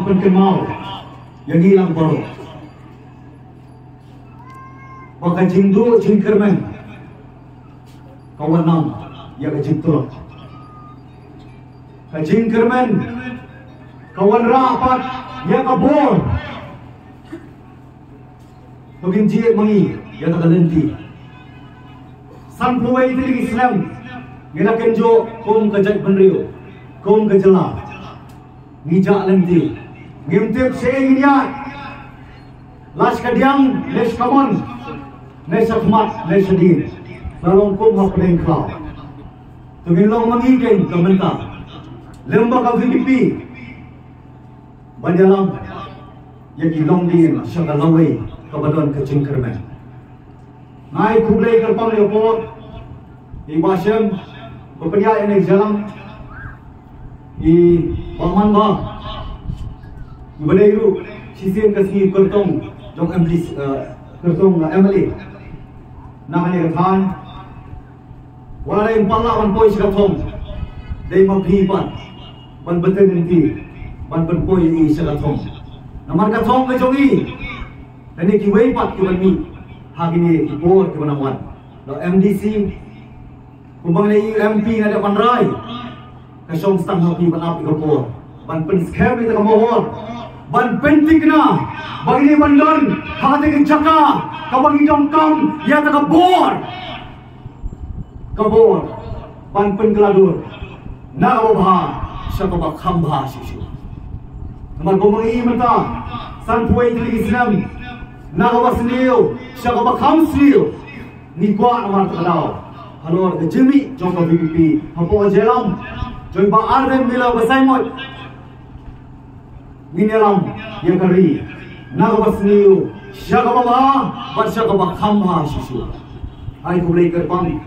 pentemau yang hilang baru. Maka jingdu jingkermen kawan nam yang kejingturut. Kejingkermen kawan rapat yang kabur. Tugin jiat mangi yang tak Lynti. San puai Tylli Snem gila Kynjoh kum ke Jaitbynriew kum ke Jela ngijak Lynti Ngim tip Shaei Iaid las kadiang les kamon les akmat les sedin lalong kum hak pedeng klau tugin long mangiken komentar lembaga VDP banjalang yang ilong din syaka lawai kabadon kejingkermen ngai kublai kerpang leopor di basem beperya yang jalan di paman ba di Jaitbynriew sistem kasih kertong jong MD kertong MLA namanya kan warai pala poi sekatong dai mabriban ban beten nanti ban poi i sekatong namar katong ke jongi ini kiwei pat kiwan mi hari ini kipur ke mana-mana. Lo MDC, kumbang ni MP ada pandai. Kasong stang happy ban api kipur. Ban pen scam itu kamohor. Ban penting na. Bagi ni bandon, hati kencaka. Kabang hidung kam, ya tak kabur. Kabur. Ban pen keladur. Nak obha, siapa bak hamba sisu. Namar kumbang ini mentah. San puai Tylli Snem. Nagawas niyo, siya kabakam niyo. Ni kwa naman takalaw. Halor ke Jimmy, jong ka VPP. Hapo ka jelam. Jong ba arden mila basay mo. Ninelam, yang kari. Nagawas niyo, siya kababa, bat siya kabakam ha sisu. Ay kulay kerpang.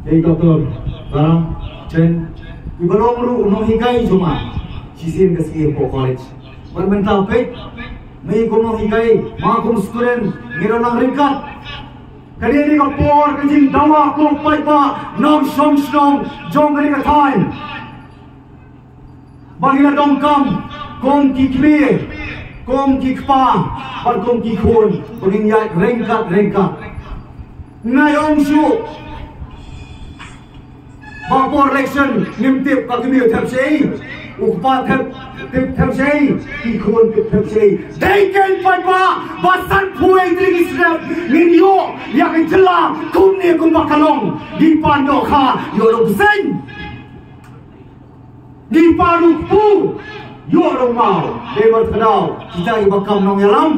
Hey doktor, barang, Chen. Ibalong ru, unong hikay cuma. Sisin kasi po college. Mental pek. May kuno hikay, mga kumusturen, meron ng ringkat. Kaya ni kapor, kajing dawa, kupay pa, nong song, jong kani ka time. Bagi na dongkam, kong kikli, kong kikpa, par kong kikun, baging Iaid, ringkat. Ngayong su, bapor election, nimtip, kakimiyo, tap Shaei, ukpa, tap Shaei, kikun, tap Shaei. Daiken pa, basan puai Tylli Snem, Kynjoh, yang jela, kumni kumbakalong, di pando ka, yorong zen. Di pando pu, yorong mau, debat kedau, kita ibakam nong yalam,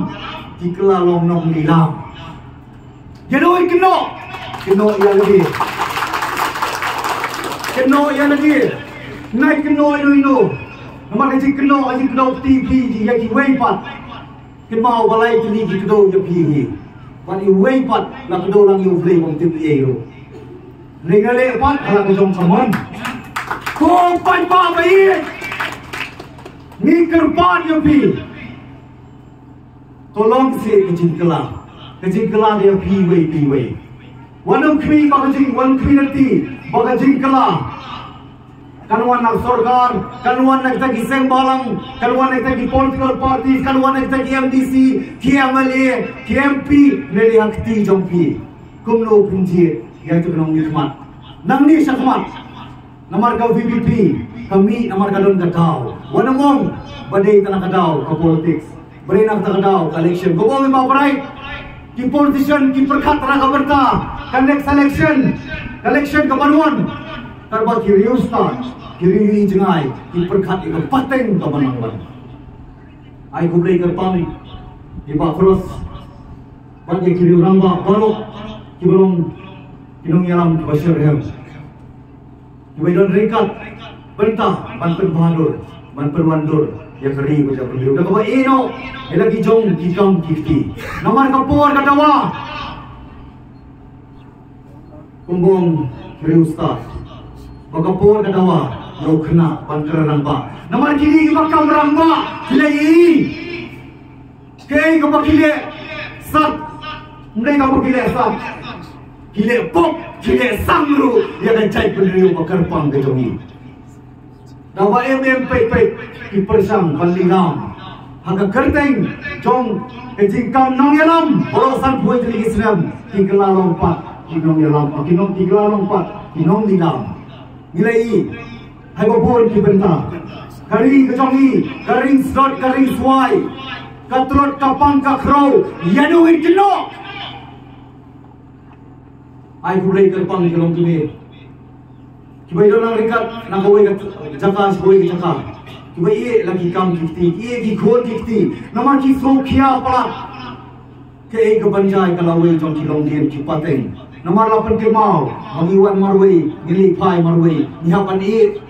dikelalong nong nilam. Jadoi keno iya lagi. Keno iya lagi. Naik keno ino. Nama kecil keno TV yang kiwei pat. Kemau balai tini keno yang pihi. Pat iwei pat nak keno lang yung flame ng TV. Ningale pat kalau kejong saman. Kong pan pa bayi. Ni kerpan yang pi. Tolong si kecil kelang dia piwei. Wanam kmi bagajing wan kminati bagajing kelang. Kanuan nak sorgar, kanuan nak tagi sengbalang, kanuan nak tagi political parties, kanuan nak tagi MDC, KMLA, KMP, neli hakti jongpi. Kumno punjir yang tu kenong nikmat. Nang ni sakmat. Namar kau VPP, kami namar kadon kadau. Wanamong badai tanah kadau ke politics. Badai nak kadau ke election. Kau boleh mau berai? Ki politician ki perkat tanah berta. Kan next election ke panuan. Karba kiriu start, kiriu jengai, ki perkat itu pateng ke manangwan. Ai kublai kerpang, iba cross, bagi kiriu ramba, balok, ki belum kinong yalam ki basir hem. Ki baidon rekat, bentah, banten bahadur, banten wandur, ya keri baca perlu. Dah kau ino, lagi jong kikam kifti. Namar kapur katawa, kumbung kiriu start. Pagkapur ka dawa, yaw kena pangkara ramba. Naman kini ibakam ramba, kilai. Kaya kapag kili, sat. Hindi kapag kili, sat. Kili pok, kili sangru. Yan ang Jaitbynriew makarpang kajongi. Dawa pek ki persang panlinam. Hangga kerteng jong kejingkam nong yalam borosan buai Tylli Snem ki kelalong pat ki nong yalam ki nong ki kelalong pat ki nong linam. Nilai hai babon ki benta. Kari kejongi, karing slot, karing suai. Katrot kapang kakrau, yanu Kynjoh. Ai bulai kerpang kelong kini. Kibai donang rikat nak kawai kat jaka sebuai ke jaka. Kibai ie lagi kam kiti, ie ki khon kiti. Nama ki so kia palat. Ke ei ke banjai kalawai jong kilong dien ki pateng. Nama lapan ke mau, mangiwan marwai, ngili pai marwai, nihapan ie.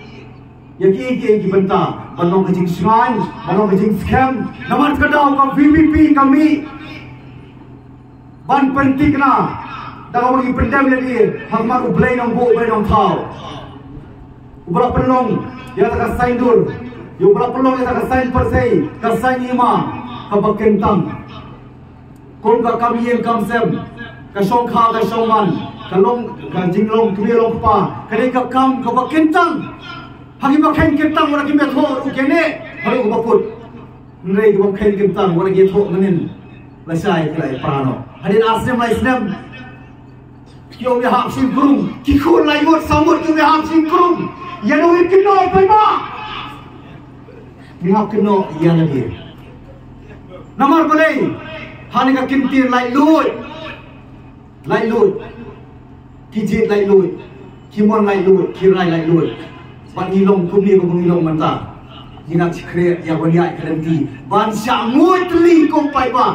Yang ki benta, balong kejing shrine, balong kejing scam. Nama kedau ka VVP kami. Ban penting na. Dah bagi pendam lagi, hak mak ublay nong bu, ublay nong tau. Ubra pelong, dia tak sign dur. Ubra pelong dia tak sign persei, tak sign ima, kabakentang. Kong ka kami yang kamsem, ka shong kha ka shong man, ka long ka jinglong kumi long pa, kani ka kam kabakentang. Hagi bakhen kentang wala kimi tho ukene, haru bakut. Nrei bakhen kentang wala gi tho menin. Lasai kelai prano. Hadin asem lai Snem. Kyo me hak sin kurung, ki khur lai mot samut kyo me hak sin kurung. Yanu Kynjoh pai ba. Mi hak Kynjoh ya lagi. Namar boleh. Hani ka kintir lai lut. Lai lut. Ki jit lai lut. Ki mon lai lut, ki rai lai lut. Ban ngilong kumni ko ngilong manta. Jinak sikre ya bonia kerenti. Ban syamut li ko pai ba.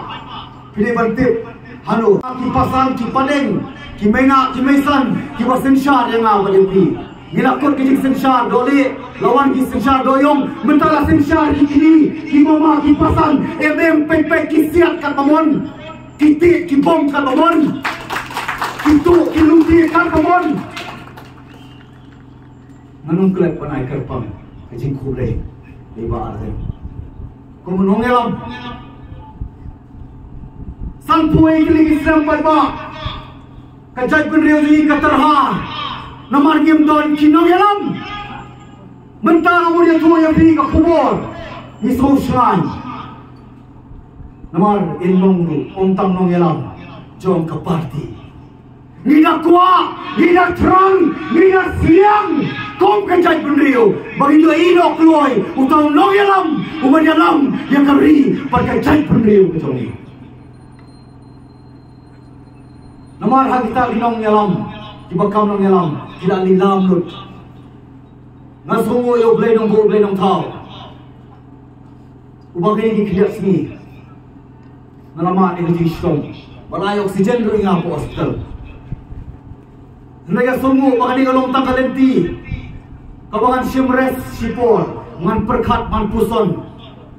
Pilih bantip. Hanu ki pasang ki padeng. Ki mena ki mesan ki wasensar yang ngau pi. Gila kot ki sensar dole lawan ki sensar doyong mentala sensar ki kini ki mama ki pasan pek ki siat kat pamon. Ki ti ki bom kat pamon. Ki tu ki Lynti kat pamon. Manung kelak panai kerpang kejing kublai leba arem. Ko menong elam. Sang puai Tylli Snem pai ba. Jaitbynriew ji katerha namar Ngim don Kynjoh yalam mentang amur ya tu ya pi ka kubor ni so shrine namar inong ru ontang nong yalam jom ka party ni na kwa ni na trang ni na siang kom ka Jaitbynriew bagi do ino kloi utang nong yalam uman yalam yang kari pakai Jaitbynriew ke joni. Namar hagita linong yalam, kibakam nong yalam, tidak lilam lut. Ngasungo yo blay nong bu, blay nong tau. Ubang ini dikeliat sini. Nalaman ini jistong. Balai oksigen ring apa hospital. Naya sungu bakal ngalong tanggal Lynti. Kabangan simres sipor, man perkat man puson.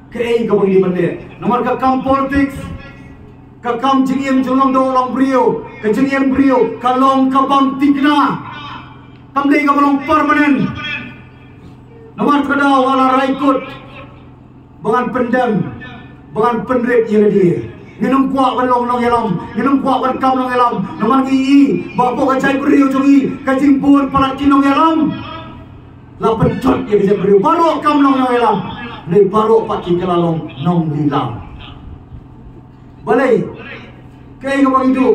Kei kabang ini bende. Namar kakam politics. Kakam Ngim jolong do long brio, ke Jaitbynriew kalong kabang tikna. Tamdei kabalong permanen. Namar kedau wala raikut. Bangan pendam, bangan penrep yang dia. Minum kuat balong nong yalam, minum kuat berkam nong yalam. Namar gi bapo ka Jaitbynriew jongi, ka jimpun palat kinong yalam. La pencot yang Jaitbynriew baru kam nong yalam. Ni baru pak ki kelalong nong lilam. Balai, kaya kapag itu,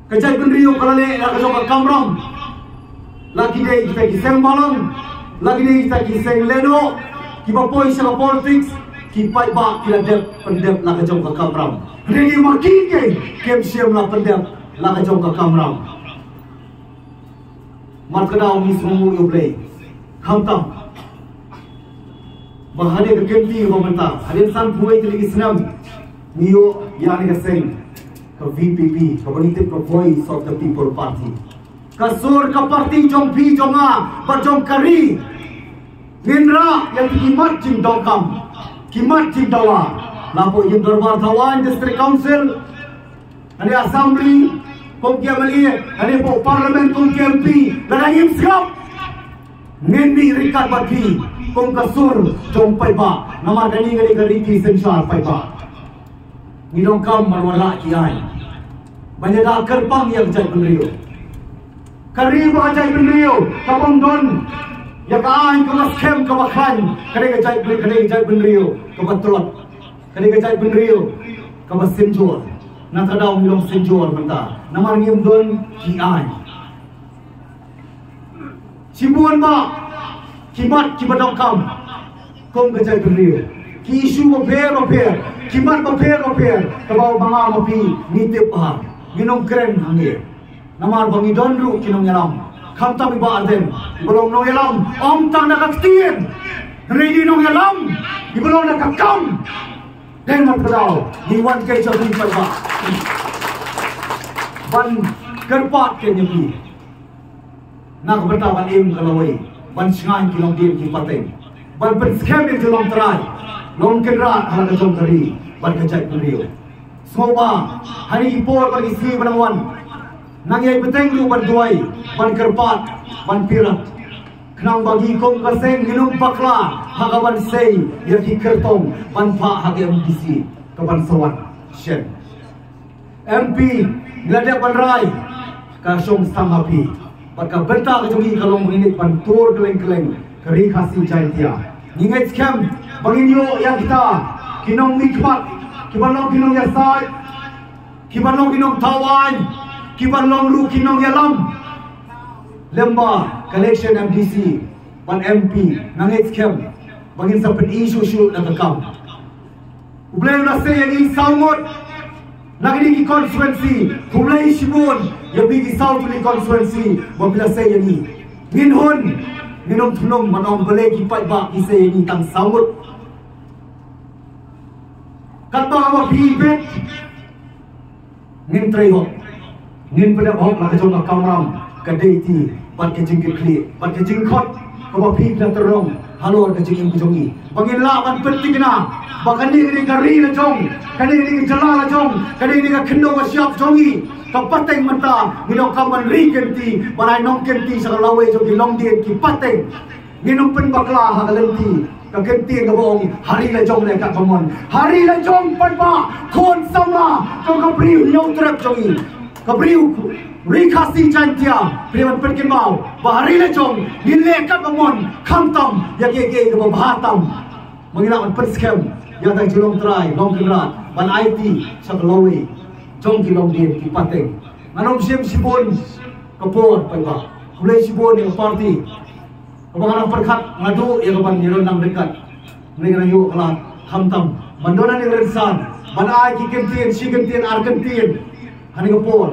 kajay Jaitbynriew kalale nakasok ang kamram, lagi day kita kiseng malang, lagi day kita kiseng leno, kibapoy sa politics, kipay ba kiladep pendep nakajong ka kamram. Hindi makikay, kem siyam na pendep nakajong ka kamram. Markadaw mismo mo yoblay, kamtam. Bahade ke kempi pemerintah, hadin san puai Tylli Snem, Mio yang ngaseng ke VPP, Community Voice of the People Party. Kasur ke parti jong pi jonga, berjong kari, Nginra yang kimat jing dongkam, kimat jing dawa, lampu yang darbar tawan District Council, ada Assembly, kongkia meli, ada Parlimen kongkia MP, dan Ngim skap, Ngin ni rikat bagi. Kong kasur jom pai ba nama dani gari gari ti sensar pai ba ngidong kam marwala kiai banyak dah kerpang yang Jaitbynriew kari ba Jaitbynriew kapong don ya kain ke Snem ke Khan kadai Jaitbynriew ke Trot kadai Jaitbynriew ke Kynjoh na kadau milong Kynjoh benda nama Ngim don Iaid Cibuan ba kimat kibadok kam kong ke Jaitbynriew ki isu maper kimat maper kabau banga mapi nitip ha minong keren hangir namar bangi donru kinong yalam kamta mi ba arden ibolong nong yalam om tang nakaktin ready nong yalam ibolong nakakam dan matadao ni wan kay sa rin pa ban kerpat kenyapi nak bertawan im kalawai ban singain kilong din kipateng ban Snem in kilong try long kenrat halaga jong kari ban ke Jaitbynriew soba hari ipor bagi si banangwan nangyay beteng lu ban duai ban kerpat ban pirat kenang bagi kong kaseng ginung pakla hagaban sei yaki kertong ban pa hagi MDC kaban sawan shen MP ngeladak ban rai kasong sanghapi Pagka benta kejongi kalau menginit pantur keleng-keleng keri kasih Jaitbynriew ningai Snem Kynjoh yang kita kinong nikmat kibanong kinong yasai kibanong kinong tawan kibanong lu kinong yalam lemba collection MDC pan MP nangai Snem bangin sampai isu nakakam ublay na saya yang salmot naging constituency kulay sibon yang bigi South ni constituency mabila saya ni Ngin minum tunong manong balay kipat ba isa ni tang samut kat ba wa pibet Ngin trayhok Ngin pada hok la kajong kamram kadai ti pat ke jing kli pat ke jing khot ko ba pib la terong halor ke jing jongi bangin la ban penting na bakani ni kari la jong kani ni jala la jong kani ni ka khendo wa siap jongi kapateng menta minong kaman rikenti panai nong kenti sa lawe jong di long dien ki pateng minong pen bakla ha Lynti ka kenti ka bong hari la jong le ka pamon hari la jong pan ba khon samla ko ka priu nyong trap jongi ka priu rikasi chantia priman perkin mau bahari la jong nile ka pamon khamtam yage ka bahatam mangina pen Snem yang tang julong try long kenrat ban IT sa lawe jong kilong din kipateng anong sibon kapor pagba kulay sibon yung party kapag anong perkat ngadu yung kapan niron ng rekat ngayon yung kalat hamtam bandona ni rensan banay kikintin sikintin arkentin hani kapor